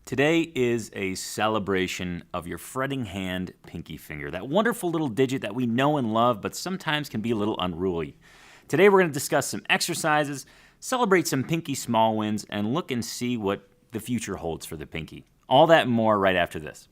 Today is a celebration of your fretting hand pinky finger, that wonderful little digit that we know and love, but sometimes can be a little unruly. Today we're going to discuss some exercises, celebrate some pinky small wins, and look and see what the future holds for the pinky. All that and more right after this.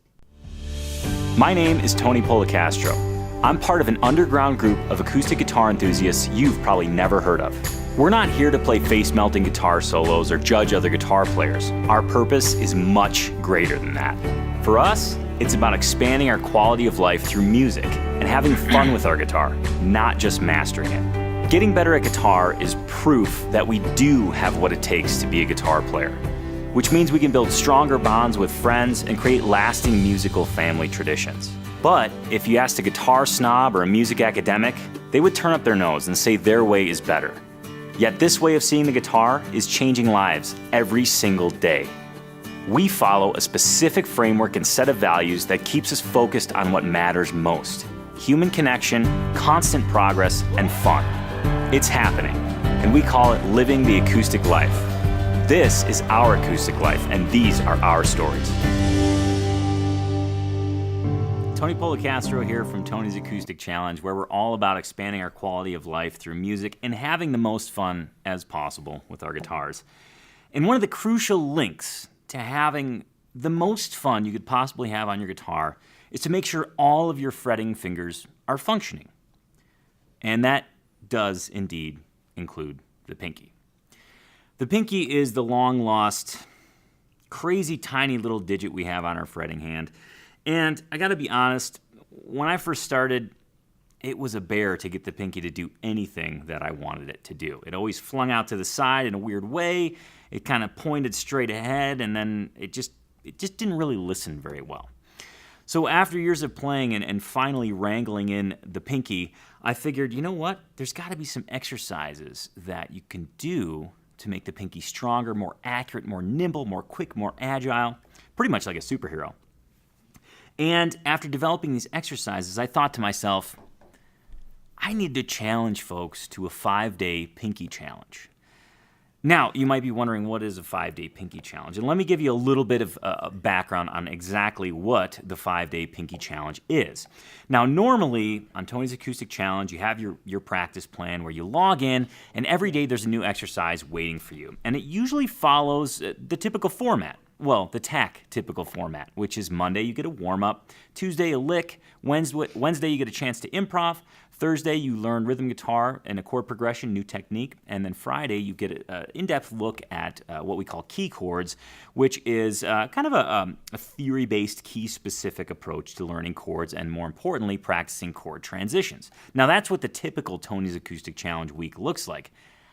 My name is Tony Policastro. I'm part of an underground group of acoustic guitar enthusiasts you've probably never heard of. We're not here to play face-melting guitar solos or judge other guitar players. Our purpose is much greater than that. For us, it's about expanding our quality of life through music and having fun with our guitar, not just mastering it. Getting better at guitar is proof that we do have what it takes to be a guitar player, which means we can build stronger bonds with friends and create lasting musical family traditions. But if you asked a guitar snob or a music academic, they would turn up their nose and say their way is better. Yet this way of seeing the guitar is changing lives every single day. We follow a specific framework and set of values that keeps us focused on what matters most: human connection, constant progress, and fun. It's happening, and we call it living the acoustic life. This is our acoustic life, and these are our stories. Tony Policastro here from Tony's Acoustic Challenge, where we're all about expanding our quality of life through music and having the most fun as possible with our guitars. And one of the crucial links to having the most fun you could possibly have on your guitar is to make sure all of your fretting fingers are functioning. And that does indeed include the pinky. The pinky is the long-lost, crazy tiny little digit we have on our fretting hand. And I gotta be honest, when I first started, it was a bear to get the pinky to do anything that I wanted it to do. It always flung out to the side in a weird way. It kind of pointed straight ahead, and then it just didn't really listen very well. So after years of playing and finally wrangling in the pinky, I figured, you know what? There's gotta be some exercises that you can do to make the pinky stronger, more accurate, more nimble, more quick, more agile, pretty much like a superhero. And after developing these exercises, I thought to myself, I need to challenge folks to a 5-day pinky challenge. Now, you might be wondering, what is a 5-day pinky challenge? And let me give you a little bit of background on exactly what the 5-day pinky challenge is. Now, normally on Tony's Acoustic Challenge, you have your practice plan where you log in, and every day there's a new exercise waiting for you. And it usually follows the typical format. Well, the TAC typical format, which is Monday you get a warm-up, Tuesday a lick, Wednesday you get a chance to improv, Thursday you learn rhythm guitar and a chord progression, new technique, and then Friday you get an in-depth look at what we call key chords, which is kind of a theory-based, key-specific approach to learning chords and, more importantly, practicing chord transitions. Now, that's what the typical Tony's Acoustic Challenge week looks like.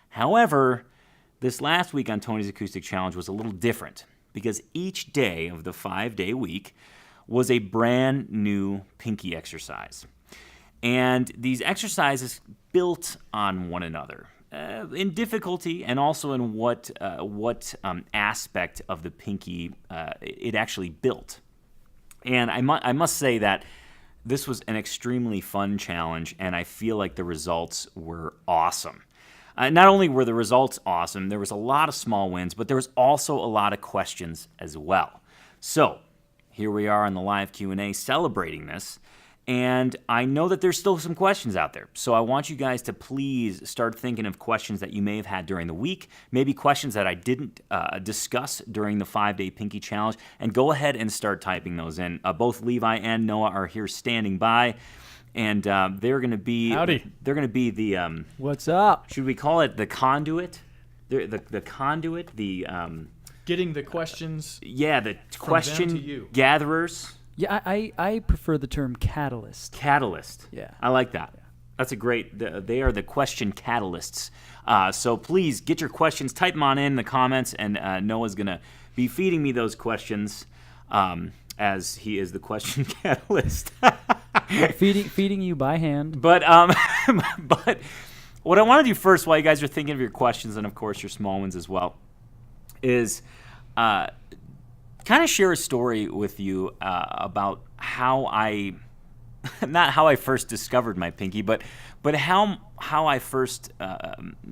However, this last week on Tony's Acoustic Challenge was a little different, because each day of the 5-day week was a brand new pinky exercise. And these exercises built on one another in difficulty and also in what aspect of the pinky it actually built. And I must say that this was an extremely fun challenge, and I feel like the results were awesome. Not only were the results awesome, there was a lot of small wins, but there was also a lot of questions as well. So here we are on the live Q&A celebrating this, and I know that there's still some questions out there. So I want you guys to please start thinking of questions that you may have had during the week, maybe questions that I didn't discuss during the 5-day pinky challenge, and go ahead and start typing those in. Both Levi and Noah are here standing by. And they're going to be. Howdy. They're going to be the. What's up? Should we call it the conduit? The conduit. The. Getting the questions. Yeah, the from question them to you. gatherers. Yeah, I prefer the term catalyst. Catalyst. Yeah. I like that. Yeah. That's a great. They are the question catalysts. So please get your questions. Type them on in the comments, and Noah's going to be feeding me those questions, as he is the question catalyst. feeding you by hand. But but what I want to do first, while you guys are thinking of your questions and of course your small ones as well, is kind of share a story with you about how I, not how I first discovered my pinky, but how I first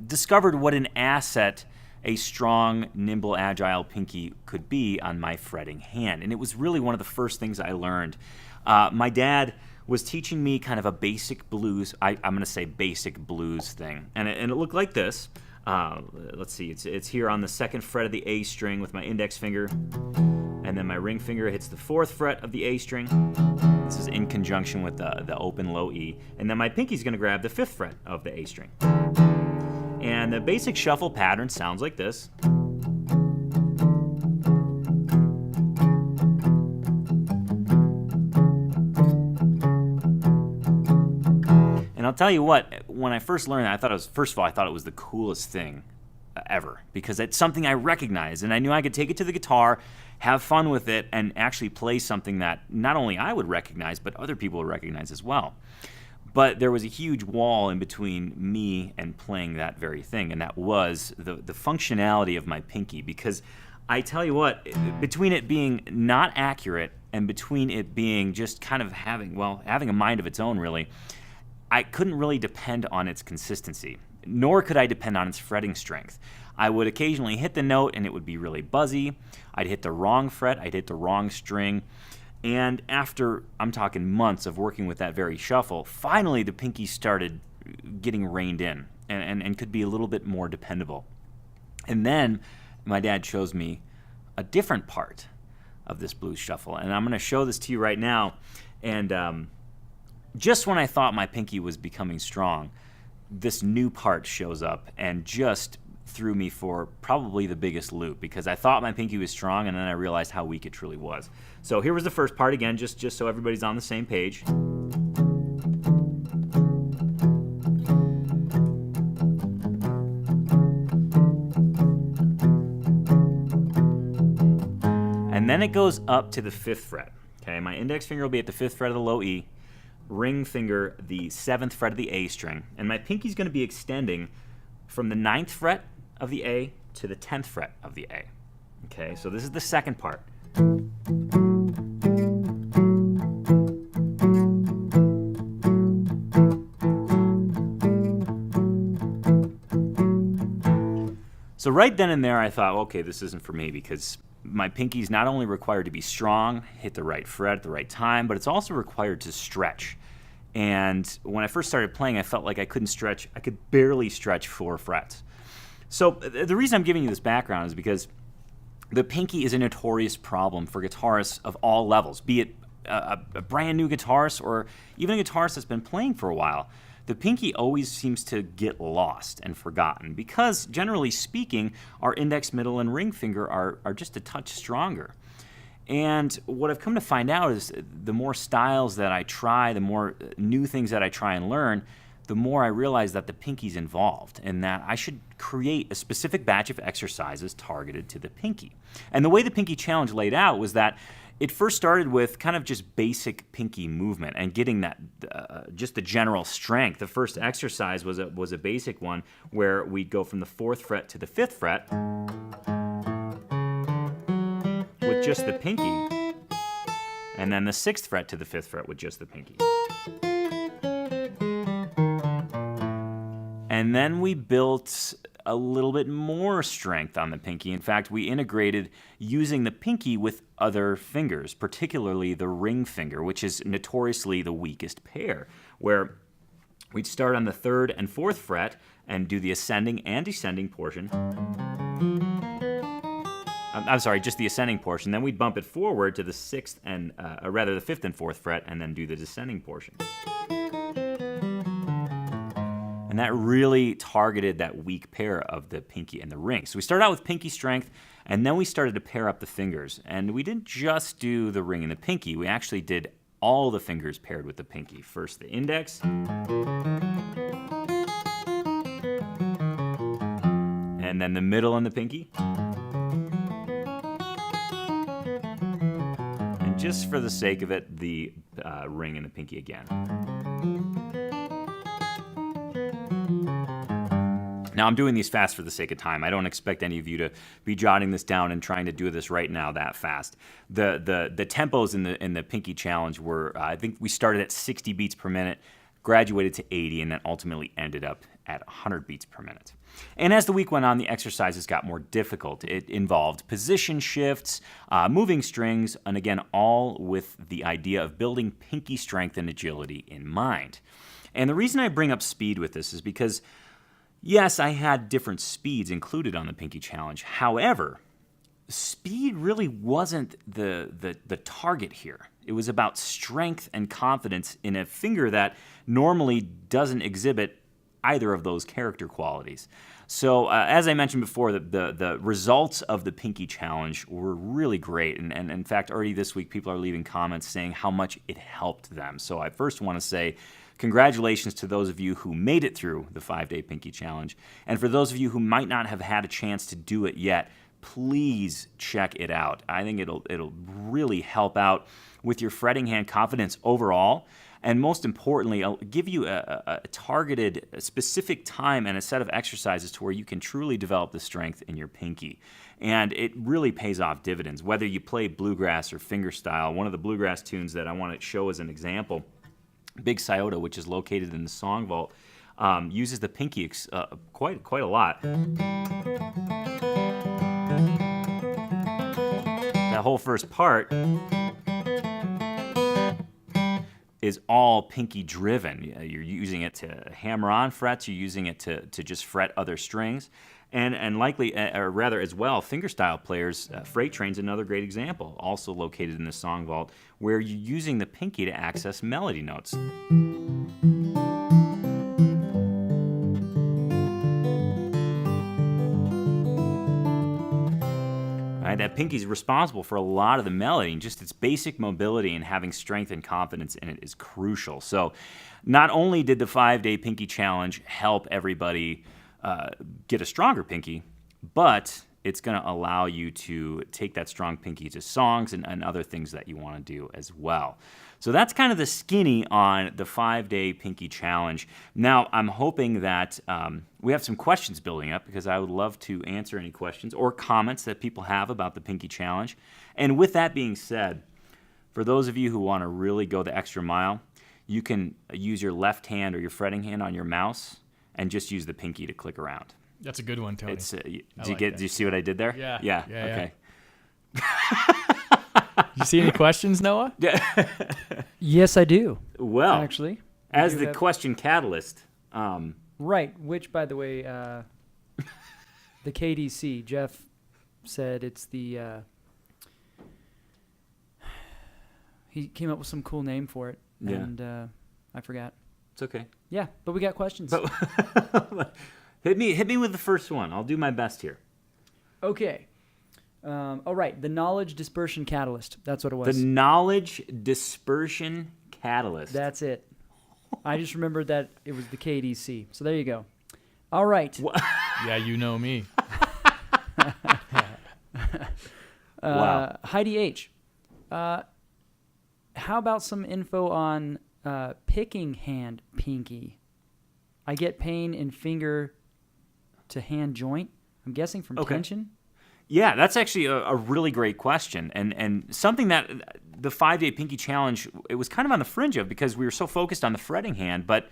discovered what an asset a strong, nimble, agile pinky could be on my fretting hand. And it was really one of the first things I learned. My dad was teaching me kind of a basic blues, I'm going to say basic blues thing. And it looked like this. Let's see, it's here on the 2nd fret of the A string with my index finger. And then my ring finger hits the 4th fret of the A string. This is in conjunction with the open low E. And then my pinky's going to grab the 5th fret of the A string. And the basic shuffle pattern sounds like this. And I'll tell you what, when I first learned that, first of all, I thought it was the coolest thing ever, because it's something I recognized, and I knew I could take it to the guitar, have fun with it, and actually play something that not only I would recognize, but other people would recognize as well. But there was a huge wall in between me and playing that very thing, and that was the functionality of my pinky, because I tell you what, between it being not accurate and between it being just kind of having a mind of its own, really, I couldn't really depend on its consistency, nor could I depend on its fretting strength. I would occasionally hit the note and it would be really buzzy. I'd hit the wrong fret, I'd hit the wrong string. And after, I'm talking months of working with that very shuffle, finally the pinky started getting reined in and could be a little bit more dependable. And then my dad shows me a different part of this blues shuffle. And I'm going to show this to you right now. And just when I thought my pinky was becoming strong, this new part shows up and just threw me for probably the biggest loop, because I thought my pinky was strong and then I realized how weak it truly was. So here was the first part again, just so everybody's on the same page. And then it goes up to the 5th fret. Okay, my index finger will be at the 5th fret of the low E, ring finger the 7th fret of the A string, and my pinky's going to be extending from the 9th fret of the A to the 10th fret of the A. Okay, so this is the second part. So right then and there I thought, okay, this isn't for me, because my pinky's not only required to be strong, hit the right fret at the right time, but it's also required to stretch. And when I first started playing, I felt like I couldn't stretch. I could barely stretch 4 frets. So the reason I'm giving you this background is because the pinky is a notorious problem for guitarists of all levels, be it a brand new guitarist or even a guitarist that's been playing for a while. The pinky always seems to get lost and forgotten because, generally speaking, our index, middle, and ring finger are just a touch stronger. And what I've come to find out is the more styles that I try, the more new things that I try and learn, the more I realize that the pinky's involved and that I should create a specific batch of exercises targeted to the pinky. And the way the Pinky Challenge laid out was that it first started with kind of just basic pinky movement and getting that just the general strength. The first exercise was a basic one where we'd go from the 4th fret to the 5th fret with just the pinky, and then the 6th fret to the 5th fret with just the pinky. And then we built a little bit more strength on the pinky. In fact, we integrated using the pinky with other fingers, particularly the ring finger, which is notoriously the weakest pair, where we'd start on the 3rd and 4th fret and do the ascending and descending portion. I'm sorry, just the ascending portion. Then we'd bump it forward to the 6th and, rather the 5th and 4th fret, and then do the descending portion. And that really targeted that weak pair of the pinky and the ring. So we started out with pinky strength, and then we started to pair up the fingers. And we didn't just do the ring and the pinky. We actually did all the fingers paired with the pinky. First the index, and then the middle and the pinky. And just for the sake of it, the ring and the pinky again. Now, I'm doing these fast for the sake of time. I don't expect any of you to be jotting this down and trying to do this right now that fast. The tempos in the Pinky Challenge were, I think we started at 60 beats per minute, graduated to 80, and then ultimately ended up at 100 beats per minute. And as the week went on, the exercises got more difficult. It involved position shifts, moving strings, and again, all with the idea of building pinky strength and agility in mind. And the reason I bring up speed with this is because, yes, I had different speeds included on the pinky challenge. However, speed really wasn't the target here. It was about strength and confidence in a finger that normally doesn't exhibit either of those character qualities. So as I mentioned before, the results of the pinky challenge were really great. And in fact, already this week, people are leaving comments saying how much it helped them. So I first want to say congratulations to those of you who made it through the 5-day pinky challenge. And for those of you who might not have had a chance to do it yet, please check it out. I think it'll really help out with your fretting hand confidence overall. And most importantly, I'll give you a targeted, a specific time and a set of exercises to where you can truly develop the strength in your pinky. And it really pays off dividends, whether you play bluegrass or fingerstyle. One of the bluegrass tunes that I want to show as an example, Big Scioto, which is located in the Song Vault, uses the pinky quite a lot. That whole first part is all pinky driven. You're using it to hammer on frets, you're using it to just fret other strings. And likely, or rather as well, fingerstyle players, Freight Train's another great example, also located in the Song Vault, where you're using the pinky to access melody notes. Right, that pinky's responsible for a lot of the melody, and just its basic mobility and having strength and confidence in it is crucial. So not only did the 5-day pinky challenge help everybody get a stronger pinky, but it's going to allow you to take that strong pinky to songs and other things that you want to do as well. So that's kind of the skinny on the 5-day pinky challenge. Now, I'm hoping that we have some questions building up, because I would love to answer any questions or comments that people have about the pinky challenge. And with that being said, for those of you who want to really go the extra mile, you can use your left hand or your fretting hand on your mouse and just use the pinky to click around. That's a good one, Tony. Do you see what I did there? Yeah. Okay. You see any questions, Noah? Yes, I do. Well, Actually, as do the have- question catalyst, right. Which, by the way, the KDC. Jeff said it's the. He came up with some cool name for it, Yeah. and I forgot. it's okay. Yeah, but we got questions. Hit me with the first one. I'll do my best here. Okay. All right. The knowledge dispersion catalyst. That's what it was. The knowledge dispersion catalyst. That's it. I just remembered that it was the KDC. So there you go. All right. Yeah, you know me. Wow. Heidi H. How about some info on picking hand pinky? I get pain in finger to hand joint. I'm guessing from Okay. tension. Yeah, that's actually a really great question, and something that the 5-day pinky challenge, it was kind of on the fringe of, because we were so focused on the fretting hand, but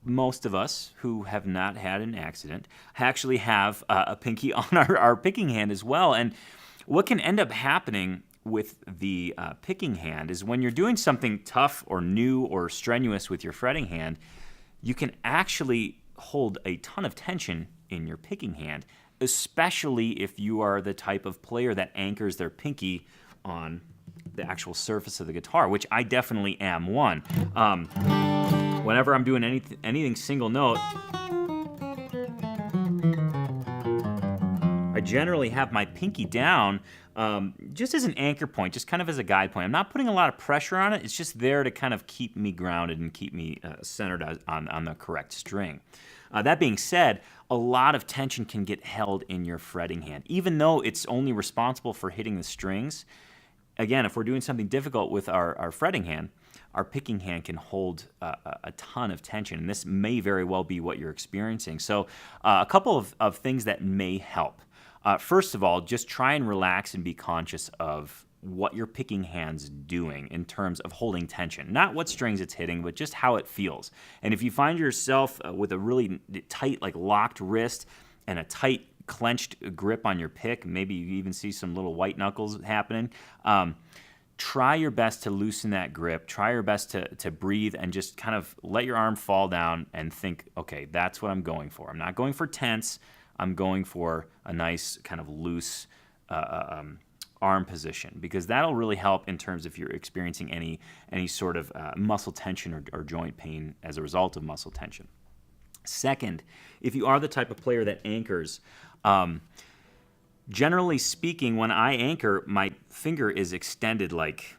most of us who have not had an accident actually have a pinky on our picking hand as well. And what can end up happening with the picking hand is when you're doing something tough or new or strenuous with your fretting hand, you can actually hold a ton of tension in your picking hand, especially if you are the type of player that anchors their pinky on the actual surface of the guitar, which I definitely am one. Whenever I'm doing anything single note, I generally have my pinky down just as an anchor point, just kind of as a guide point. I'm not putting a lot of pressure on it. It's just there to kind of keep me grounded and keep me centered on the correct string. That being said, a lot of tension can get held in your fretting hand. Even though it's only responsible for hitting the strings, again, if we're doing something difficult with our fretting hand, our picking hand can hold a ton of tension, and this may very well be what you're experiencing. So a couple of things that may help. First of all, just try and relax and be conscious of what your picking hand's doing in terms of holding tension. Not what strings it's hitting, but just how it feels. And if you find yourself with a really tight, like locked wrist and a tight clenched grip on your pick, maybe you even see some little white knuckles happening, try your best to loosen that grip. Try your best to breathe and just kind of let your arm fall down and think, okay, that's what I'm going for. I'm not going for tense. I'm going for a nice kind of loose arm position, because that'll really help in terms if you're experiencing any sort of muscle tension or joint pain as a result of muscle tension. Second, if you are the type of player that anchors, generally speaking, when I anchor, my finger is extended like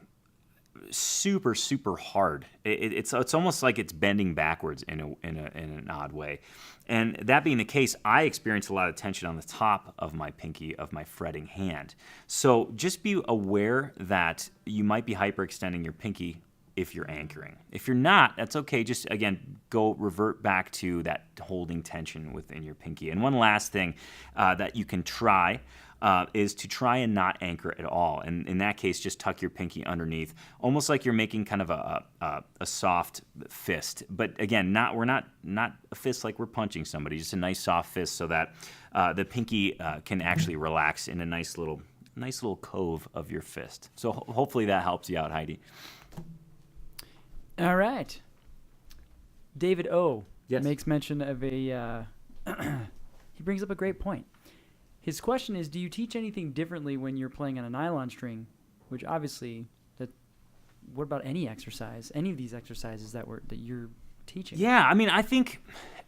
super, super hard. It's almost like it's bending backwards in an odd way. And that being the case, I experience a lot of tension on the top of my pinky, of my fretting hand. So just be aware that you might be hyperextending your pinky if you're anchoring. If you're not, that's okay. Just, again, revert back to that holding tension within your pinky. And one last thing that you can try is to try and not anchor at all. And in that case, just tuck your pinky underneath, almost like you're making kind of a soft fist. But again, we're not a fist like we're punching somebody, just a nice soft fist so that the pinky can actually relax in a nice little cove of your fist. So hopefully that helps you out, Heidi. All right. David O. Yes. makes mention of he brings up a great point. His question is, do you teach anything differently when you're playing on a nylon string? Which obviously, what about any exercise, any of these exercises that you're teaching? Yeah, I mean, I think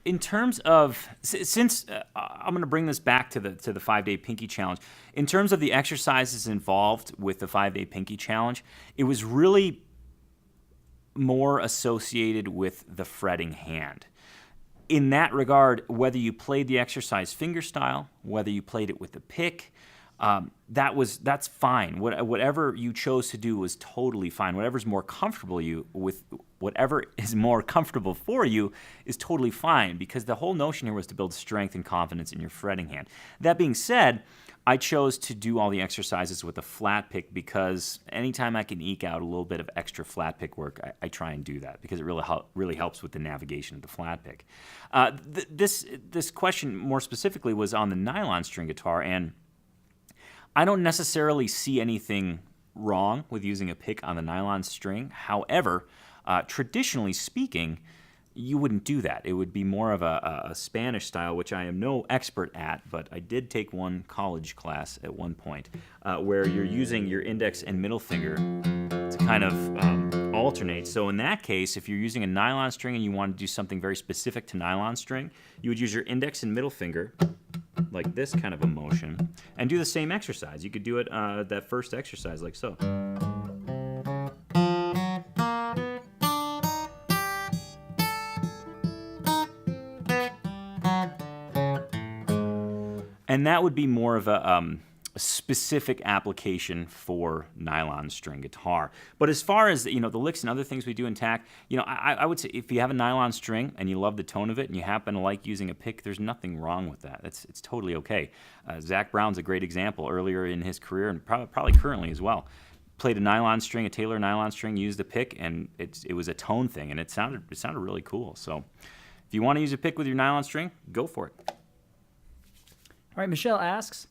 in terms of, since I'm going to bring this back to the 5-Day Pinky Challenge, in terms of the exercises involved with the 5-Day Pinky Challenge, it was really more associated with the fretting hand. In that regard, whether you played the exercise fingerstyle, whether you played it with the pick, that's fine. Whatever you chose to do was totally fine. Whatever is more comfortable for you is totally fine, because the whole notion here was to build strength and confidence in your fretting hand. That being said, I chose to do all the exercises with a flat pick because anytime I can eke out a little bit of extra flat pick work, I try and do that, because it really helps with the navigation of the flat pick. This question more specifically was on the nylon string guitar, and I don't necessarily see anything wrong with using a pick on the nylon string. However, traditionally speaking, you wouldn't do that. It would be more of a Spanish style, which I am no expert at, but I did take one college class at one point where you're using your index and middle finger to kind of alternate. So in that case, if you're using a nylon string and you want to do something very specific to nylon string, you would use your index and middle finger, like this kind of a motion, and do the same exercise. You could do it, that first exercise, like so. And that would be more of a specific application for nylon string guitar. But as far as the licks and other things we do in TAC, I would say if you have a nylon string and you love the tone of it and you happen to like using a pick, there's nothing wrong with that. It's totally okay. Zach Brown's a great example earlier in his career, and probably currently as well. Played a nylon string, a Taylor nylon string, used a pick, and it was a tone thing, and it sounded really cool. So if you want to use a pick with your nylon string, go for it. All right, Michelle asks,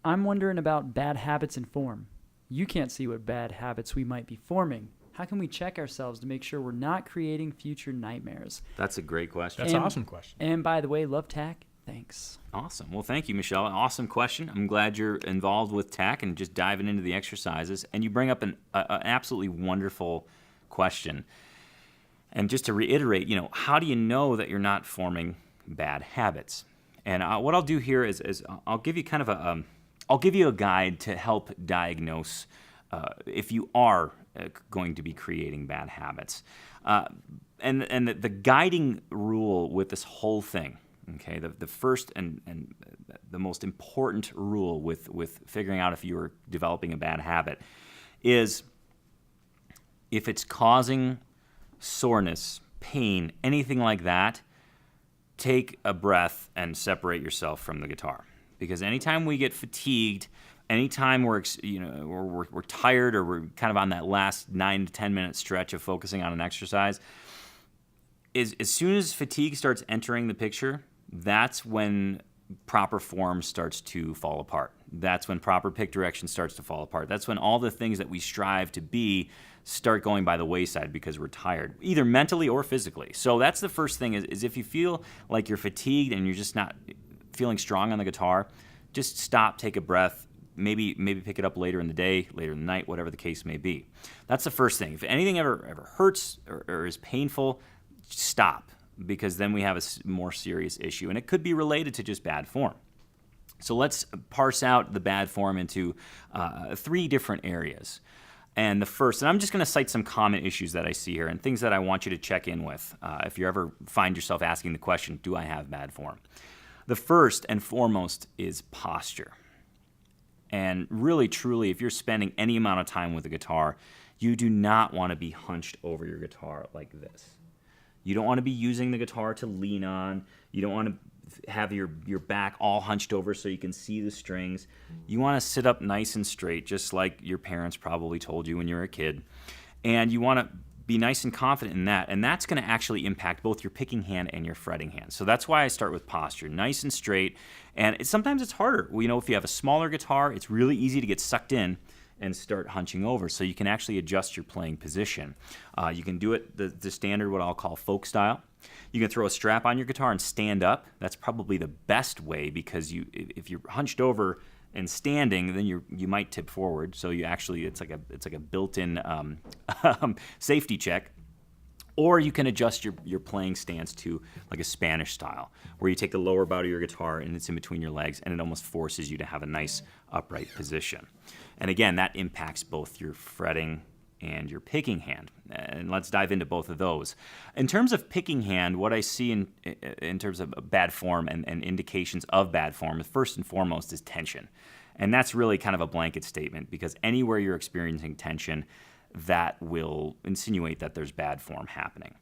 I'm wondering about bad habits in form. You can't see what bad habits we might be forming. How can we check ourselves to make sure we're not creating future nightmares? That's a great question. That's an awesome question. And by the way, love TAC. Thanks. Awesome. Well, thank you, Michelle. Awesome question. I'm glad you're involved with TAC and just diving into the exercises. And you bring up an absolutely wonderful question. And just to reiterate, how do you know that you're not forming bad habits? And what I'll do here is I'll give you kind of I'll give you a guide to help diagnose if you are going to be creating bad habits. And the guiding rule with this whole thing, okay, the first and the most important rule with figuring out if you are developing a bad habit is if it's causing soreness, pain, anything like that, take a breath and separate yourself from the guitar. Because anytime we get fatigued, anytime we're tired or we're kind of on that last 9 to 10 minute stretch of focusing on an exercise, is as soon as fatigue starts entering the picture, that's when proper form starts to fall apart. That's when proper pick direction starts to fall apart. That's when all the things that we strive to be start going by the wayside because we're tired, either mentally or physically. So that's the first thing is if you feel like you're fatigued and you're just not feeling strong on the guitar, just stop, take a breath, maybe pick it up later in the day, later in the night, whatever the case may be. That's the first thing. If anything ever hurts or is painful, stop, because then we have a more serious issue, and it could be related to just bad form. So let's parse out the bad form into 3 different areas. And the first, and I'm just going to cite some common issues that I see here and things that I want you to check in with if you ever find yourself asking the question, do I have bad form? The first and foremost is posture. And really, truly, if you're spending any amount of time with a guitar, you do not want to be hunched over your guitar like this. You don't want to be using the guitar to lean on. You don't want to have your back all hunched over so you can see the strings. You want to sit up nice and straight, just like your parents probably told you when you were a kid. And you want to be nice and confident in that. And that's going to actually impact both your picking hand and your fretting hand. So that's why I start with posture, nice and straight. And sometimes it's harder. Well, if you have a smaller guitar, it's really easy to get sucked in and start hunching over. So you can actually adjust your playing position. You can do it the standard, what I'll call folk style. You can throw a strap on your guitar and stand up. That's probably the best way, because if you're hunched over and standing, then you might tip forward. So it's like a built-in safety check. Or you can adjust your playing stance to like a Spanish style, where you take the lower bout of your guitar and it's in between your legs, and it almost forces you to have a nice upright position. And again, that impacts both your fretting and your picking hand. And let's dive into both of those. In terms of picking hand, what I see in terms of bad form and indications of bad form, first and foremost, is tension. And that's really kind of a blanket statement, because anywhere you're experiencing tension, that will insinuate that there's bad form happening.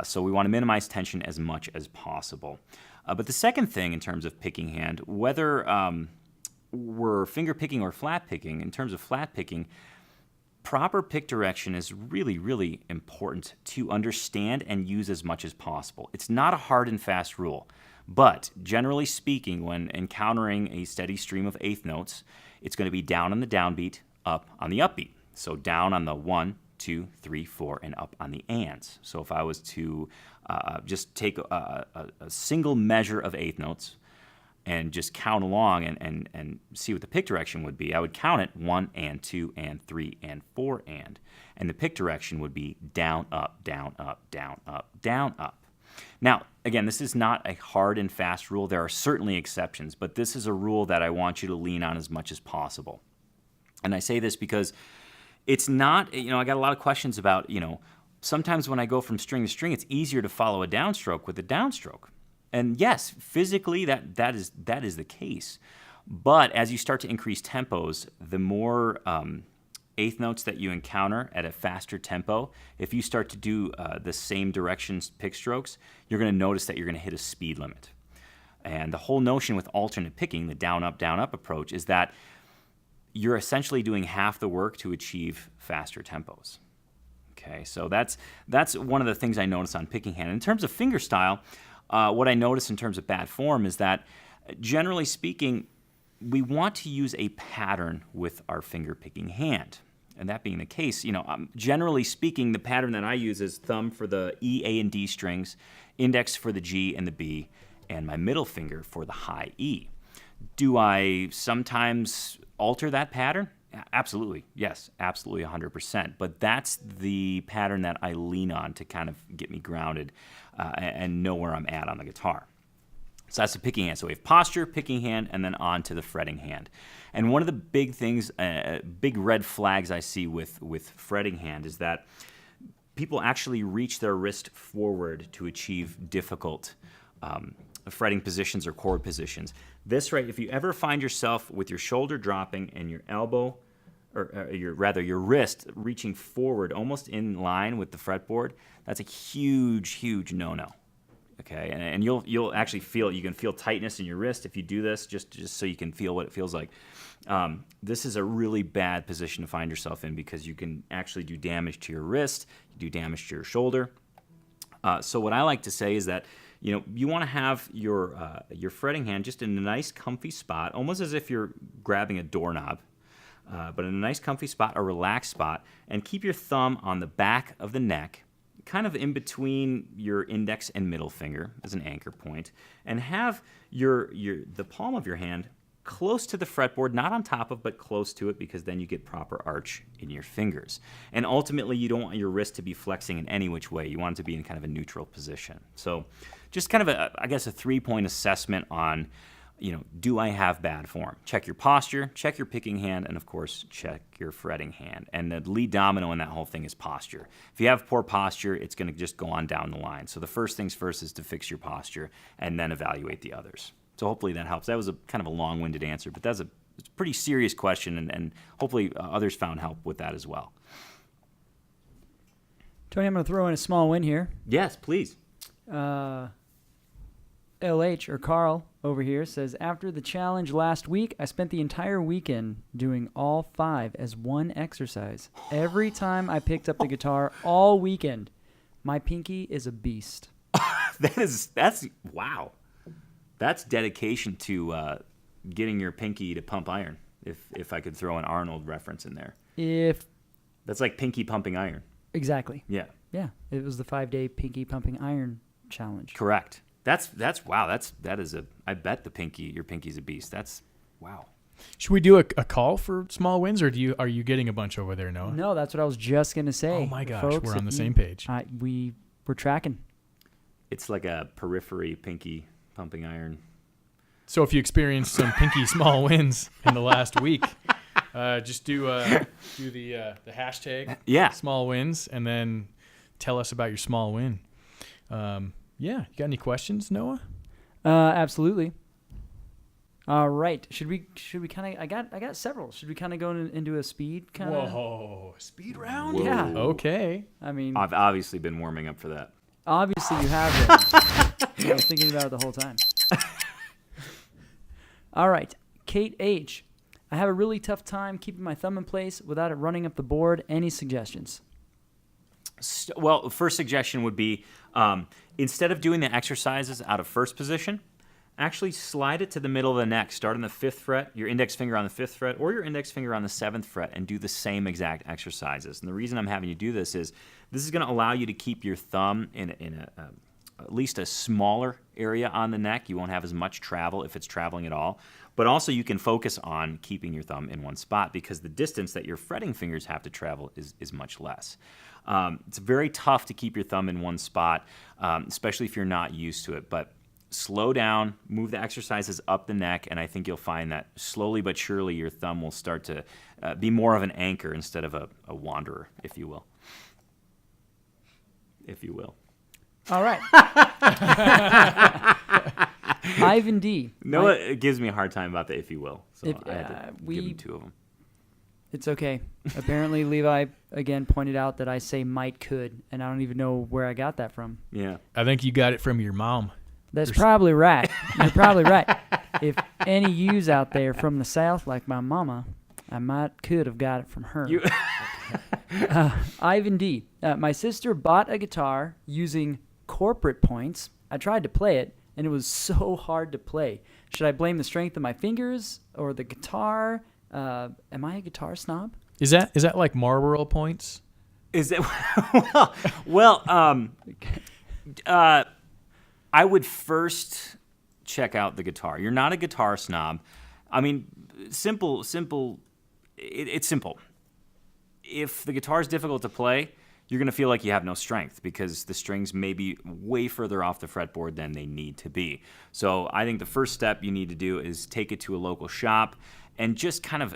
So we want to minimize tension as much as possible. But the second thing in terms of picking hand, whether we're finger picking or flat picking, in terms of flat picking, proper pick direction is really, really important to understand and use as much as possible. It's not a hard and fast rule, but generally speaking, when encountering a steady stream of eighth notes, it's going to be down on the downbeat, up on the upbeat. So down on the 1, 2, 3, 4, and up on the ands. So if I was to just take a single measure of eighth notes and just count along and see what the pick direction would be, I would count it 1 and 2 and 3 and 4 and the pick direction would be down, up, down, up, down, up, down, up. Now, again, this is not a hard and fast rule. There are certainly exceptions, but this is a rule that I want you to lean on as much as possible. And I say this because it's not, I got a lot of questions about, sometimes when I go from string to string, it's easier to follow a downstroke with a downstroke. And yes, physically that is the case. But as you start to increase tempos, the more eighth notes that you encounter at a faster tempo, if you start to do the same directions pick strokes, you're going to notice that you're going to hit a speed limit. And the whole notion with alternate picking, the down, up approach, is that you're essentially doing half the work to achieve faster tempos. Okay, so that's one of the things I notice on picking hand. In terms of finger style, what I notice in terms of bad form is that, generally speaking, we want to use a pattern with our finger picking hand. And that being the case, generally speaking, the pattern that I use is thumb for the E, A, and D strings, index for the G and the B, and my middle finger for the high E. Do I sometimes alter that pattern? Absolutely. Yes, absolutely 100%. But that's the pattern that I lean on to kind of get me grounded and know where I'm at on the guitar. So that's the picking hand. So we have posture, picking hand, and then on to the fretting hand. And one of the big things, big red flags I see with fretting hand is that people actually reach their wrist forward to achieve difficult fretting positions or chord positions. This, right, if you ever find yourself with your shoulder dropping and your elbow, or your wrist reaching forward almost in line with the fretboard, that's a huge, huge no-no. Okay, and you'll actually feel, you can feel tightness in your wrist if you do this, just so you can feel what it feels like. This is a really bad position to find yourself in because you can actually do damage to your wrist, you do damage to your shoulder. So what I like to say is that you want to have your fretting hand just in a nice comfy spot, almost as if you're grabbing a doorknob, but in a nice comfy spot, a relaxed spot, and keep your thumb on the back of the neck, kind of in between your index and middle finger as an anchor point, and have the palm of your hand close to the fretboard, not on top of, but close to it, because then you get proper arch in your fingers. And ultimately, you don't want your wrist to be flexing in any which way. You want it to be in kind of a neutral position. So just kind of a 3-point assessment on, do I have bad form? Check your posture, check your picking hand, and of course, check your fretting hand. And the lead domino in that whole thing is posture. If you have poor posture, it's going to just go on down the line. So the first things first is to fix your posture and then evaluate the others. So hopefully that helps. That was a kind of a long-winded answer, but it's a pretty serious question, and hopefully others found help with that as well. Tony, I'm going to throw in a small win here. Yes, please. LH, or Carl over here, says, after the challenge last week, I spent the entire weekend doing all 5 as one exercise. Every time I picked up the guitar all weekend, my pinky is a beast. That's wow. That's dedication to getting your pinky to pump iron, if I could throw an Arnold reference in there. That's like pinky pumping iron. Exactly. Yeah. Yeah. It was the 5-day pinky pumping iron challenge. Correct. That's wow. That is I bet your pinky's a beast. That's wow. Should we do a call for small wins, or are you getting a bunch over there, Noah? No, that's what I was just going to say. Oh my gosh, folks, we're on the same page. We're tracking. It's like a periphery pinky pumping iron. So if you experienced some pinky small wins in the last week, just do the hashtag small wins, and then tell us about your small win. You got any questions, Noah? Absolutely. All right. Should we kind of? I got several. Should we kind of go into a speed kind of? Whoa, speed round. Whoa. Yeah. Okay. I mean, I've obviously been warming up for that. obviously you have been. I was thinking about it the whole time. All right. Kate H. I have a really tough time keeping my thumb in place without it running up the board. Any suggestions? Well, first suggestion would be instead of doing the exercises out of first position, actually slide it to the middle of the neck. Start on the 5th fret, your index finger on the 5th fret, or your index finger on the 7th fret, and do the same exact exercises. And the reason I'm having you do this is going to allow you to keep your thumb in at least a smaller area on the neck. You won't have as much travel if it's traveling at all. But also you can focus on keeping your thumb in one spot because the distance that your fretting fingers have to travel is much less. It's very tough to keep your thumb in one spot, especially if you're not used to it. But slow down, move the exercises up the neck, and I think you'll find that slowly but surely your thumb will start to be more of an anchor instead of a wanderer, if you will. If you will. All right. Ivan D. Noah gives me a hard time about the if you will, so I had to give him 2 of them. It's okay. Apparently, Levi, again, pointed out that I say might could, and I don't even know where I got that from. Yeah. I think you got it from your mom. That's probably right. You're probably right. If any yous out there from the South, like my mama, I could have got it from her. Ivan D. My sister bought a guitar using corporate points. I tried to play it, and it was so hard to play. Should I blame the strength of my fingers or the guitar? Am I a guitar snob? Is that like Marlboro points? Is it? well, I would first check out the guitar. You're not a guitar snob. I mean, simple. It's simple. If the guitar is difficult to play, you're going to feel like you have no strength because the strings may be way further off the fretboard than they need to be. So I think the first step you need to do is take it to a local shop and just kind of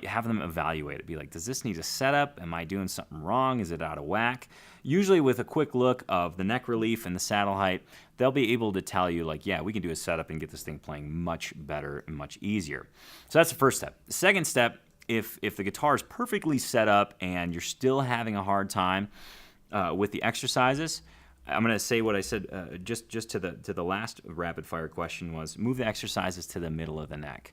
have them evaluate it. Be like, does this need a setup? Am I doing something wrong? Is it out of whack? Usually with a quick look of the neck relief and the saddle height, they'll be able to tell you, like, yeah, we can do a setup and get this thing playing much better and much easier. So that's the first step. The second step, if the guitar is perfectly set up and you're still having a hard time with the exercises, I'm going to say what I said just to the last rapid fire question was move the exercises to the middle of the neck.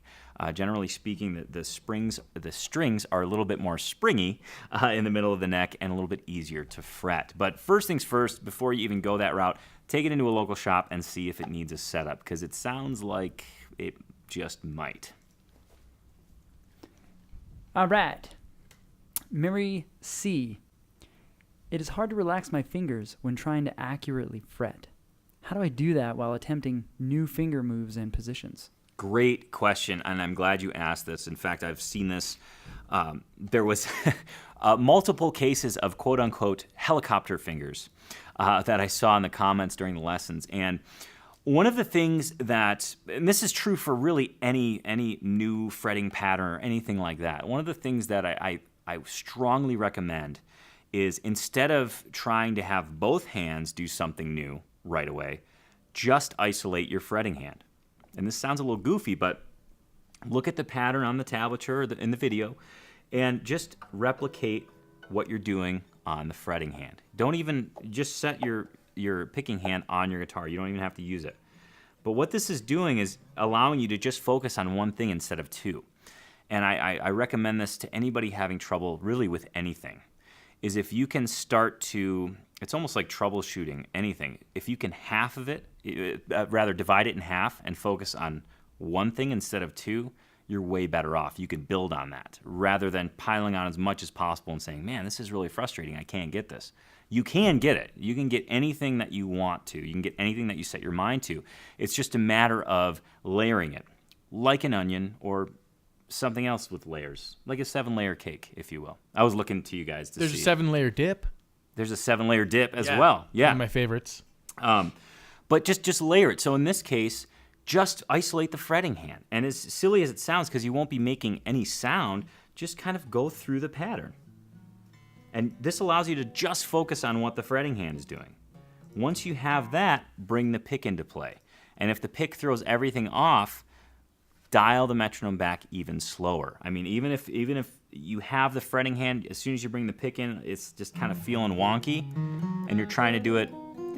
Generally speaking, the strings are a little bit more springy in the middle of the neck and a little bit easier to fret. But first things first, before you even go that route, take it into a local shop and see if it needs a setup, because it sounds like it just might. All right. Mary C. It is hard to relax my fingers when trying to accurately fret. How do I do that while attempting new finger moves and positions? Great question, and I'm glad you asked this. In fact, I've seen this. There was multiple cases of quote-unquote helicopter fingers that I saw in the comments during the lessons. And one of the things that, and this is true for really any new fretting pattern or anything like that, one of the things that I strongly recommend is instead of trying to have both hands do something new right away, just isolate your fretting hand. And this sounds a little goofy, but look at the pattern on the tablature in the video and just replicate what you're doing on the fretting hand. Don't even just set your picking hand on your guitar. You don't even have to use it. But what this is doing is allowing you to just focus on one thing instead of two. And I recommend this to anybody having trouble really with anything, is if you can start to, it's almost like troubleshooting anything. If you can half of it, rather divide it in half and focus on one thing instead of two, you're way better off. You can build on that rather than piling on as much as possible and saying, man, this is really frustrating. I can't get this. You can get it. You can get anything that you want to. You can get anything that you set your mind to. It's just a matter of layering it, like an onion or something else with layers, like a 7-layer cake, if you will. I was looking to you guys to There's see. There's a 7-layer dip. There's a 7-layer dip as well. Yeah. One of my favorites. But just layer it. So in this case, just isolate the fretting hand. And as silly as it sounds, because you won't be making any sound, just kind of go through the pattern. And this allows you to just focus on what the fretting hand is doing. Once you have that, bring the pick into play. And if the pick throws everything off, dial the metronome back even slower. I mean, even if you have the fretting hand, as soon as you bring the pick in, it's just kind of feeling wonky, and you're trying to do it,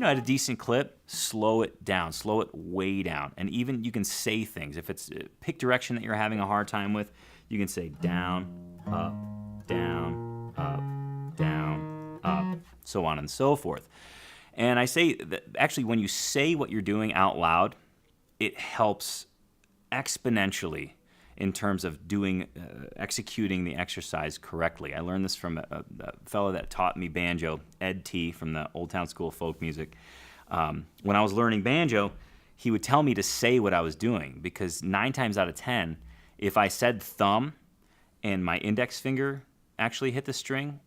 at a decent clip, slow it down, slow it way down. And even you can say things. If it's a pick direction that you're having a hard time with, you can say down, up, down, up, down, up, so on and so forth. And I say that actually when you say what you're doing out loud, it helps exponentially in terms of executing the exercise correctly. I learned this from a fellow that taught me banjo, Ed T. from the Old Town School of Folk Music. When I was learning banjo, he would tell me to say what I was doing, because 9 times out of 10, if I said thumb and my index finger actually hit the string,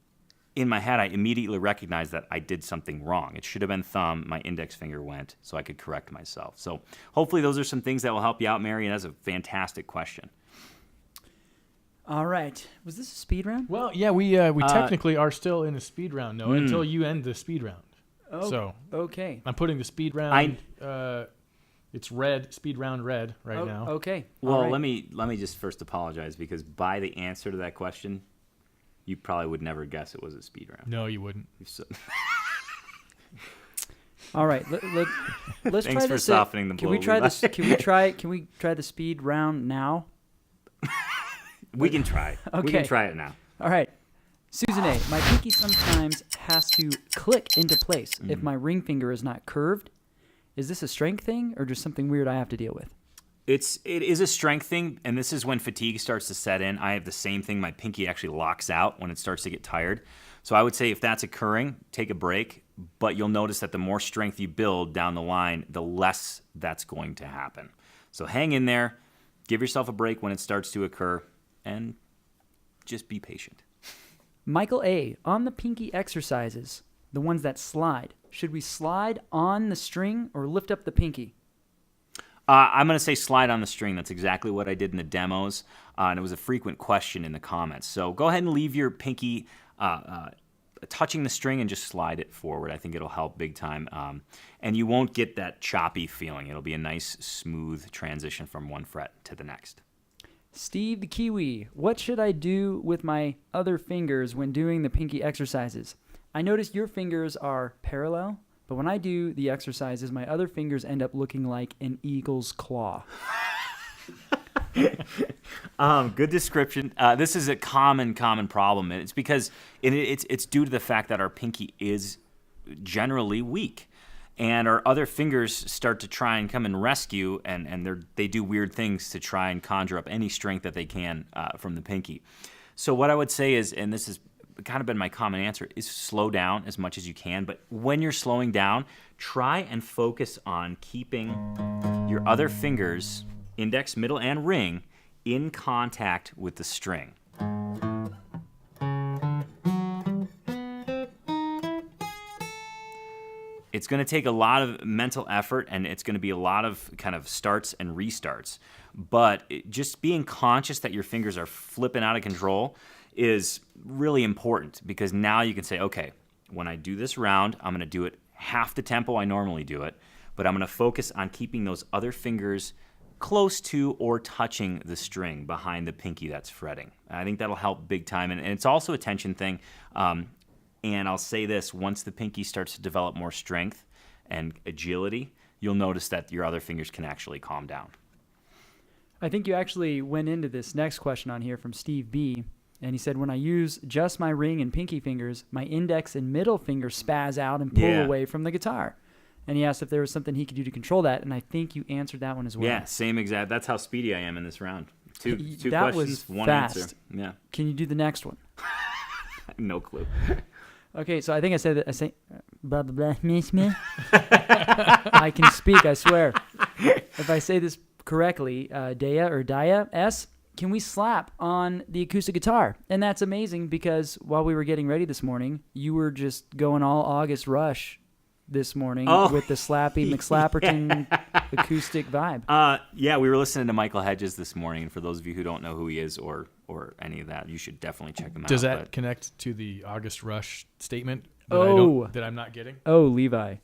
in my head I immediately recognized that I did something wrong. It should have been thumb, my index finger went, so I could correct myself. So hopefully those are some things that will help you out, Mary, and that's a fantastic question. All right. Was this a speed round? Well, yeah, we technically are still in a speed round, Noah, until you end the speed round. Oh, so okay. I'm putting the speed round. It's red, speed round red right now. Okay. Well, right. let me just first apologize, because by the answer to that question, you probably would never guess it was a speed round. No, you wouldn't. All right. Let's Thanks try for this. softening the blow. Can we try this? Can we try the speed round now? We can try. Okay. We can try it now. All right. Susan A. My pinky sometimes has to click into place if my ring finger is not curved. Is this a strength thing or just something weird I have to deal with? It is a strength thing, and this is when fatigue starts to set in. I have the same thing. My pinky actually locks out when it starts to get tired. So I would say if that's occurring, take a break, but you'll notice that the more strength you build down the line, the less that's going to happen. So hang in there, give yourself a break when it starts to occur, and just be patient. Michael A. On the pinky exercises, the ones that slide, should we slide on the string or lift up the pinky? I'm going to say slide on the string. That's exactly what I did in the demos, and it was a frequent question in the comments. So go ahead and leave your pinky touching the string and just slide it forward. I think it'll help big time, and you won't get that choppy feeling. It'll be a nice, smooth transition from one fret to the next. Steve the Kiwi, what should I do with my other fingers when doing the pinky exercises? I notice your fingers are parallel, but when I do the exercises, my other fingers end up looking like an eagle's claw. Good description. This is a common problem. It's because it's due to the fact that our pinky is generally weak, and our other fingers start to try and come and rescue, and they do weird things to try and conjure up any strength that they can from the pinky. So what I would say is, and this has kind of been my common answer, is slow down as much as you can. But when you're slowing down, try and focus on keeping your other fingers, index, middle, and ring, in contact with the string. It's going to take a lot of mental effort, and it's going to be a lot of kind of starts and restarts. But just being conscious that your fingers are flipping out of control is really important, because now you can say, okay, when I do this round, I'm going to do it half the tempo I normally do it, but I'm going to focus on keeping those other fingers close to or touching the string behind the pinky that's fretting. I think that'll help big time, and it's also a tension thing. And I'll say this, once the pinky starts to develop more strength and agility, you'll notice that your other fingers can actually calm down. I think you actually went into this next question on here from Steve B. And he said, when I use just my ring and pinky fingers, my index and middle fingers spaz out and pull away from the guitar. And he asked if there was something he could do to control that, and I think you answered that one as well. Yeah, same exact. That's how speedy I am in this round. Two that questions, was one fast. answer. Yeah. Can you do the next one? No clue. Okay, so I think I said that. I say, blah, blah, blah, I can speak, I swear. If I say this correctly, Daya S, can we slap on the acoustic guitar? And that's amazing, because while we were getting ready this morning, you were just going all August Rush this morning with the Slappy McSlapperton acoustic vibe. Yeah, we were listening to Michael Hedges this morning, and for those of you who don't know who he is or any of that, you should definitely check him out. Does that connect to the August Rush statement that I'm not getting? Oh, Levi.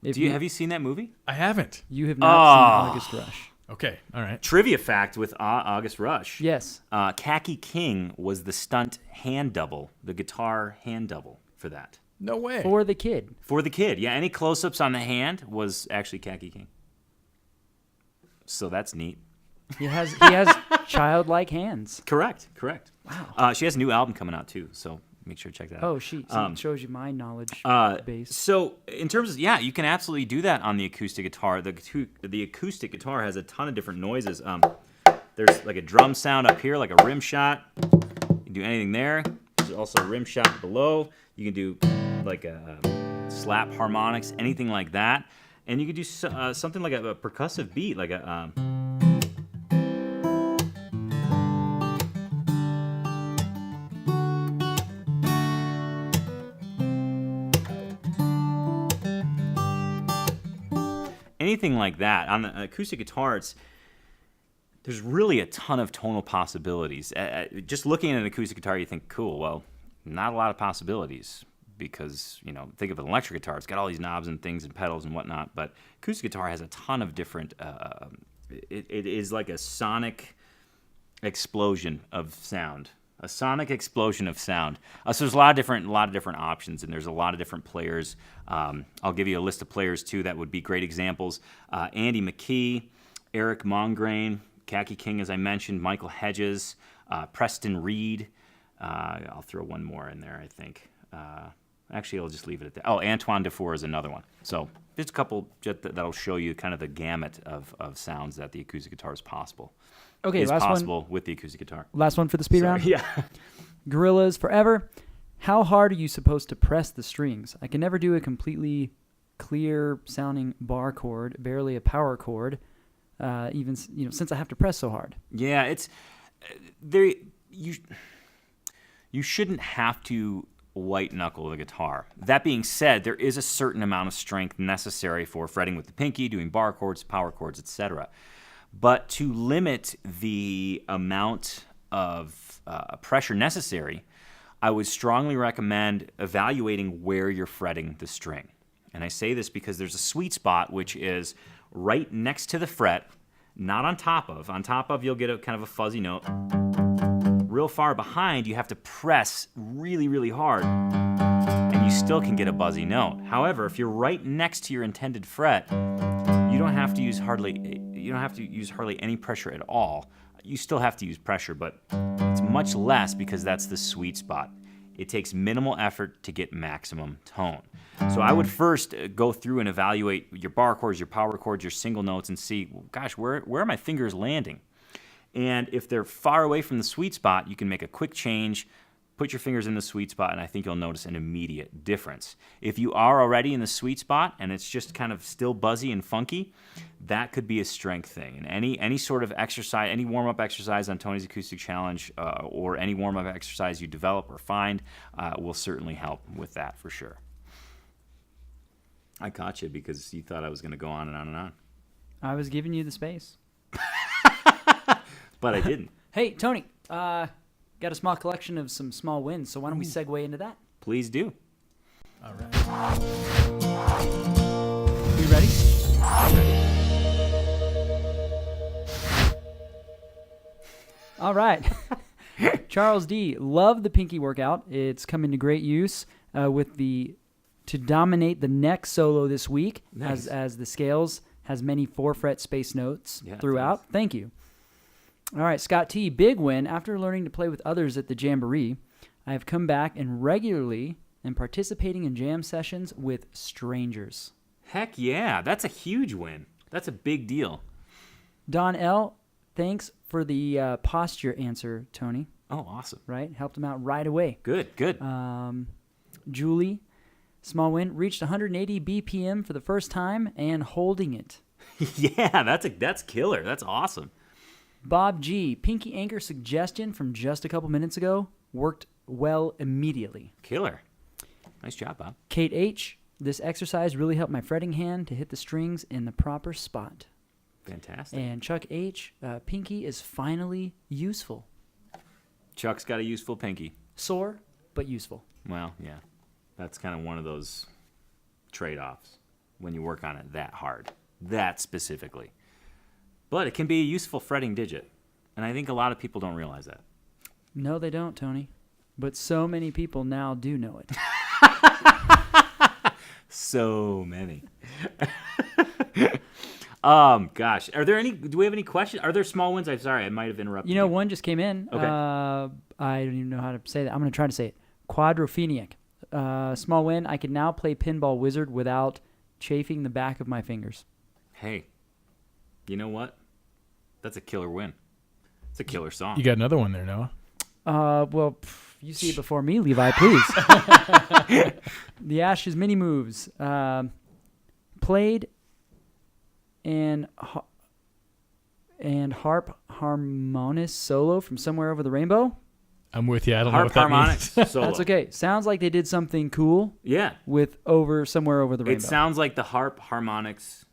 Have you seen that movie? I haven't. You have not seen August Rush. Okay, all right. Trivia fact with August Rush. Yes. Khaki King was the stunt hand double, the guitar hand double for that. No way. For the kid. For the kid, yeah. Any close-ups on the hand was actually Khaki King. So that's neat. He has childlike hands. Correct. Wow. She has a new album coming out too, so make sure to check that out. Oh, it shows you my knowledge base. So in terms of, you can absolutely do that on the acoustic guitar. The acoustic guitar has a ton of different noises. There's like a drum sound up here, like a rim shot. You can do anything there. There's also a rim shot below. You can do like a slap harmonics, anything like that. And you can do something like a percussive beat, like a... anything like that. On the acoustic guitar, there's really a ton of tonal possibilities. Just looking at an acoustic guitar, you think, cool, well, not a lot of possibilities, because, think of an electric guitar. It's got all these knobs and things and pedals and whatnot, but acoustic guitar has a ton of different, it is like a sonic explosion of sound. A sonic explosion of sound. So there's a lot of different options, and there's a lot of different players. I'll give you a list of players too that would be great examples. Andy McKee, Eric Mongrain, Khaki King, as I mentioned, Michael Hedges, Preston Reed. I'll throw one more in there, I think. Actually, I'll just leave it at that. Oh, Antoine Dufour is another one. So there's a couple that'll show you kind of the gamut of sounds that the acoustic guitar is possible. Okay, is last possible one. with the acoustic guitar. Last one for the speed round? Yeah. Gorillas Forever. How hard are you supposed to press the strings? I can never do a completely clear sounding bar chord, barely a power chord, even since I have to press so hard. Yeah, it's there. You shouldn't have to white knuckle the guitar. That being said, there is a certain amount of strength necessary for fretting with the pinky, doing bar chords, power chords, etc. But to limit the amount of pressure necessary, I would strongly recommend evaluating where you're fretting the string. And I say this because there's a sweet spot, which is right next to the fret, not on top of. On top of, you'll get a kind of a fuzzy note. Real far behind, you have to press really, really hard. And you still can get a buzzy note. However, if you're right next to your intended fret, you don't have to use hardly any pressure at all. You still have to use pressure, but it's much less because that's the sweet spot. It takes minimal effort to get maximum tone. So I would first go through and evaluate your bar chords, your power chords, your single notes, and see, gosh, where are my fingers landing? And if they're far away from the sweet spot, you can make a quick change, put your fingers in the sweet spot, and I think you'll notice an immediate difference. If you are already in the sweet spot and it's just kind of still buzzy and funky, that could be a strength thing. And any sort of exercise, any warm-up exercise on Tony's Acoustic Challenge or any warm-up exercise you develop or find will certainly help with that for sure. I caught you because you thought I was going to go on and on and on. I was giving you the space. But I didn't. Hey, Tony, got a small collection of some small wins, so why don't we segue into that? Please do. All right. You ready? All right. Charles D. Love the pinky workout. It's come into great use with the to dominate the neck solo this week. Nice. As the scales has many 4-fret space notes throughout. Thank you. All right, Scott T. Big win. After learning to play with others at the Jamboree, I have come back and regularly am participating in jam sessions with strangers. Heck yeah. That's a huge win. That's a big deal. Don L., thanks for the posture answer, Tony. Oh, awesome. Right? Helped him out right away. Good. Julie, small win, reached 180 BPM for the first time and holding it. Yeah, that's killer. That's awesome. Bob G, pinky anchor suggestion from just a couple minutes ago worked well immediately. Killer. Nice job, Bob. Kate H, this exercise really helped my fretting hand to hit the strings in the proper spot. Fantastic. And Chuck H, pinky is finally useful. Chuck's got a useful pinky. Sore, but useful. Well, yeah. That's kind of one of those trade-offs when you work on it that hard, that specifically. But it can be a useful fretting digit, and I think a lot of people don't realize that. No, they don't, Tony. But so many people now do know it. So many. Gosh. Do we have any questions? Are there small ones? I'm sorry, I might have interrupted you. One just came in. Okay. I don't even know how to say that. I'm going to try to say it. Quadrophenic. Small win. I can now play Pinball Wizard without chafing the back of my fingers. Hey, you know what? That's a killer win. It's a killer song. You got another one there, Noah. You see it before me, Levi, please. The Ashes mini moves. Played and harp harmonious solo from Somewhere Over the Rainbow. I'm with you. I don't know Harp what that harmonics means. solo. That's okay. Sounds like they did something cool. Yeah. With Somewhere Over the Rainbow. It sounds like the harp harmonics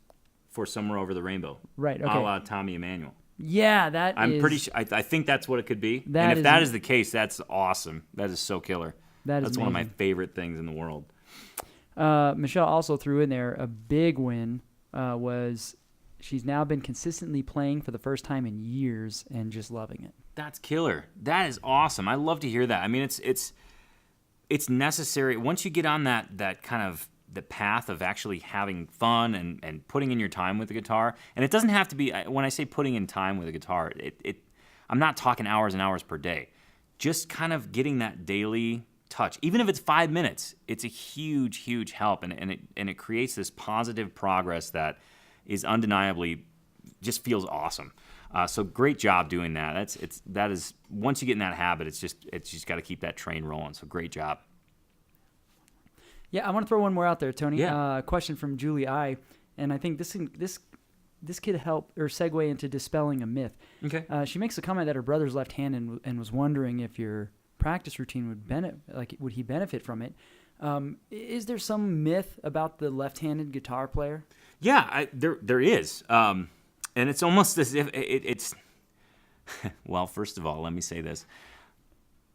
for Somewhere Over the Rainbow. Right, okay. A la Tommy Emmanuel. Yeah, I'm pretty sure. I think that's what it could be. And if that is the case, that's awesome. That is so killer. That's one of my favorite things in the world. Michelle also threw in there a big win. Was she's now been consistently playing for the first time in years and just loving it. That's killer. That is awesome. I love to hear that. I mean, it's necessary once you get on that kind of the path of actually having fun and putting in your time with the guitar. And it doesn't have to be, when I say putting in time with a guitar, I'm not talking hours and hours per day. Just kind of getting that daily touch. Even if it's 5 minutes, it's a huge, huge help. And it creates this positive progress that is undeniably just feels awesome. So great job doing that. That is once you get in that habit, it's just got to keep that train rolling. So great job. Yeah, I want to throw one more out there, Tony. Yeah. Question from Julie I, and I think this could help or segue into dispelling a myth. Okay. She makes a comment that her brother's left-handed and was wondering if your practice routine would he benefit from it? Is there some myth about the left-handed guitar player? Yeah, there is, and it's almost as if it's. Well, first of all, let me say this.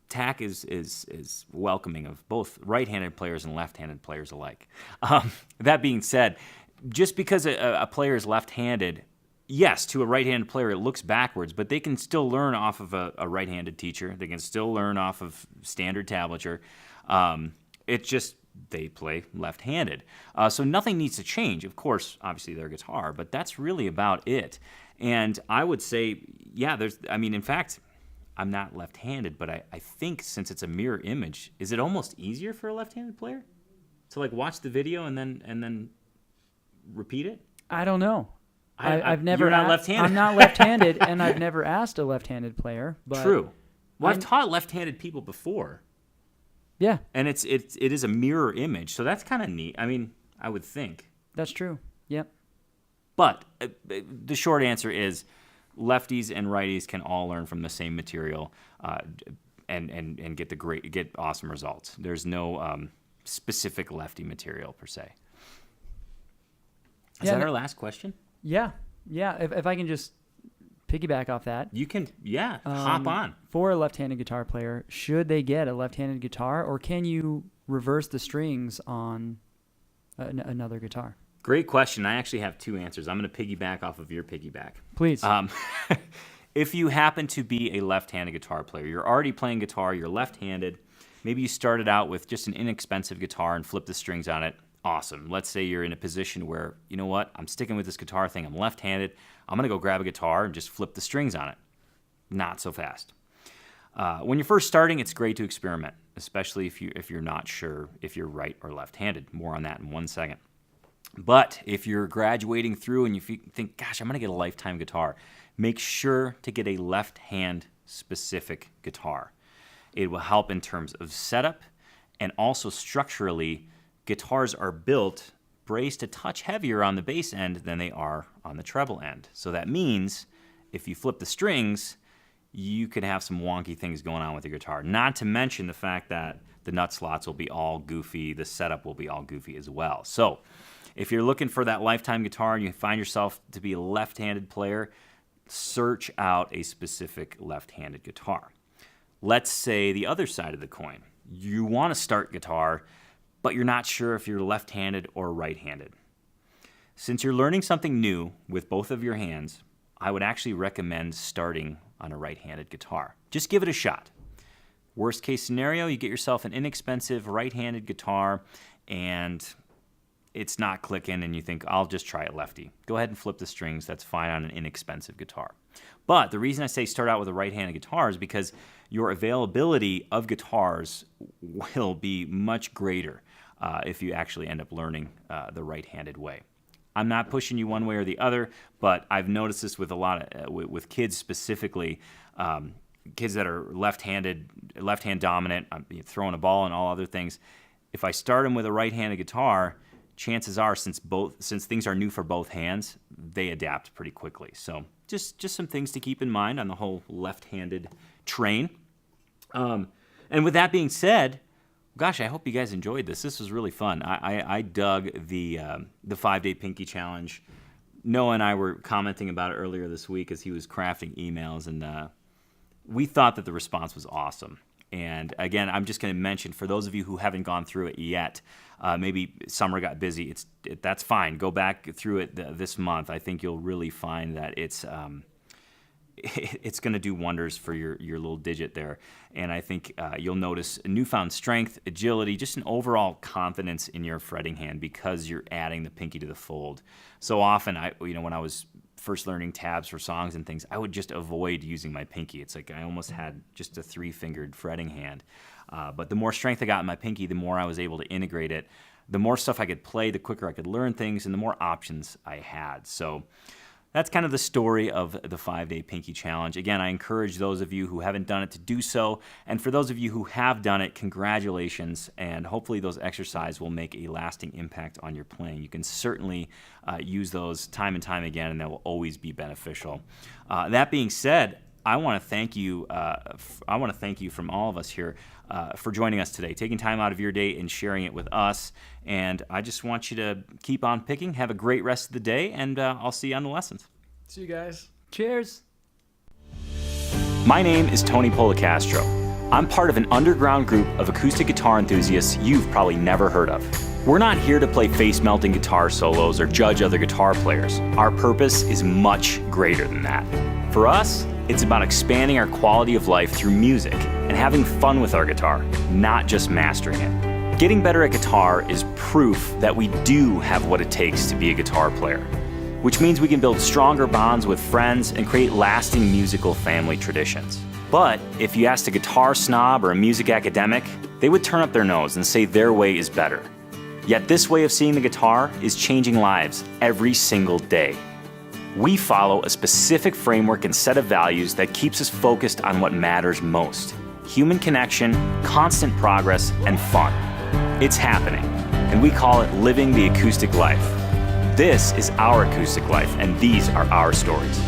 TAC is welcoming of both right-handed players and left-handed players alike. That being said, just because a player is left-handed, yes, to a right-handed player it looks backwards, but they can still learn off of a right-handed teacher. They can still learn off of standard tablature. It's just they play left-handed. So nothing needs to change. Of course, obviously their guitar, but that's really about it. And I would say, in fact, I'm not left-handed, but I think since it's a mirror image, is it almost easier for a left-handed player to like watch the video and then repeat it? I don't know. I've never. You're not left-handed. I'm not left-handed, and I've never asked a left-handed player. But True. Well, I've taught left-handed people before. Yeah. And it is a mirror image, so that's kind of neat. I mean, I would think. That's true. Yep. But the short answer is lefties and righties can all learn from the same material and get awesome results. There's no specific lefty material per se. Is that our last question? Yeah. If I can just piggyback off that. You can, hop on. For a left-handed guitar player, should they get a left-handed guitar, or can you reverse the strings on another guitar? Great question. I actually have two answers. I'm going to piggyback off of your piggyback. Please. If you happen to be a left-handed guitar player, you're already playing guitar, you're left-handed, maybe you started out with just an inexpensive guitar and flipped the strings on it, awesome. Let's say you're in a position where, you know what, I'm sticking with this guitar thing, I'm left-handed, I'm going to go grab a guitar and just flip the strings on it. Not so fast. When you're first starting, it's great to experiment, especially if you're not sure if you're right or left-handed. More on that in 1 second. But if you're graduating through and you think, gosh, I'm going to get a lifetime guitar, make sure to get a left-hand specific guitar. It will help in terms of setup, and also structurally, guitars are built braced a touch heavier on the bass end than they are on the treble end. So that means if you flip the strings, you could have some wonky things going on with your guitar. Not to mention the fact that the nut slots will be all goofy, the setup will be all goofy as well. So if you're looking for that lifetime guitar and you find yourself to be a left-handed player, search out a specific left-handed guitar. Let's say the other side of the coin. You want to start guitar, but you're not sure if you're left-handed or right-handed. Since you're learning something new with both of your hands, I would actually recommend starting on a right-handed guitar. Just give it a shot. Worst case scenario, you get yourself an inexpensive right-handed guitar and it's not clicking and you think, I'll just try it lefty. Go ahead and flip the strings. That's fine on an inexpensive guitar. But the reason I say start out with a right-handed guitar is because your availability of guitars will be much greater if you actually end up learning the right-handed way. I'm not pushing you one way or the other, but I've noticed this with a lot of with kids specifically, kids that are left-handed, left-hand dominant, throwing a ball and all other things. If I start them with a right-handed guitar, chances are, since things are new for both hands, they adapt pretty quickly. So just some things to keep in mind on the whole left-handed train. And with that being said, gosh, I hope you guys enjoyed this. This was really fun. I dug the 5-Day Pinky Challenge. Noah and I were commenting about it earlier this week as he was crafting emails, and we thought that the response was awesome. And again, I'm just going to mention, for those of you who haven't gone through it yet, maybe summer got busy, that's fine. Go back through it this month. I think you'll really find that it's going to do wonders for your little digit there. And I think you'll notice a newfound strength, agility, just an overall confidence in your fretting hand because you're adding the pinky to the fold. So often, when I was first learning tabs for songs and things, I would just avoid using my pinky. It's like I almost had just a 3-fingered fretting hand. But the more strength I got in my pinky, the more I was able to integrate it. The more stuff I could play, the quicker I could learn things, and the more options I had. So that's kind of the story of the 5-Day Pinky Challenge. Again, I encourage those of you who haven't done it to do so. And for those of you who have done it, congratulations. And hopefully those exercises will make a lasting impact on your playing. You can certainly use those time and time again, and that will always be beneficial. That being said, I want to thank you. I want to thank you from all of us here for joining us today, taking time out of your day and sharing it with us. And I just want you to keep on picking. Have a great rest of the day, and I'll see you on the lessons. See you guys. Cheers. My name is Tony Policastro. I'm part of an underground group of acoustic guitar enthusiasts you've probably never heard of. We're not here to play face-melting guitar solos or judge other guitar players. Our purpose is much greater than that. For us, it's about expanding our quality of life through music and having fun with our guitar, not just mastering it. Getting better at guitar is proof that we do have what it takes to be a guitar player, which means we can build stronger bonds with friends and create lasting musical family traditions. But if you asked a guitar snob or a music academic, they would turn up their nose and say their way is better. Yet this way of seeing the guitar is changing lives every single day. We follow a specific framework and set of values that keeps us focused on what matters most: human connection, constant progress, and fun. It's happening, and we call it living the acoustic life. This is our acoustic life, and these are our stories.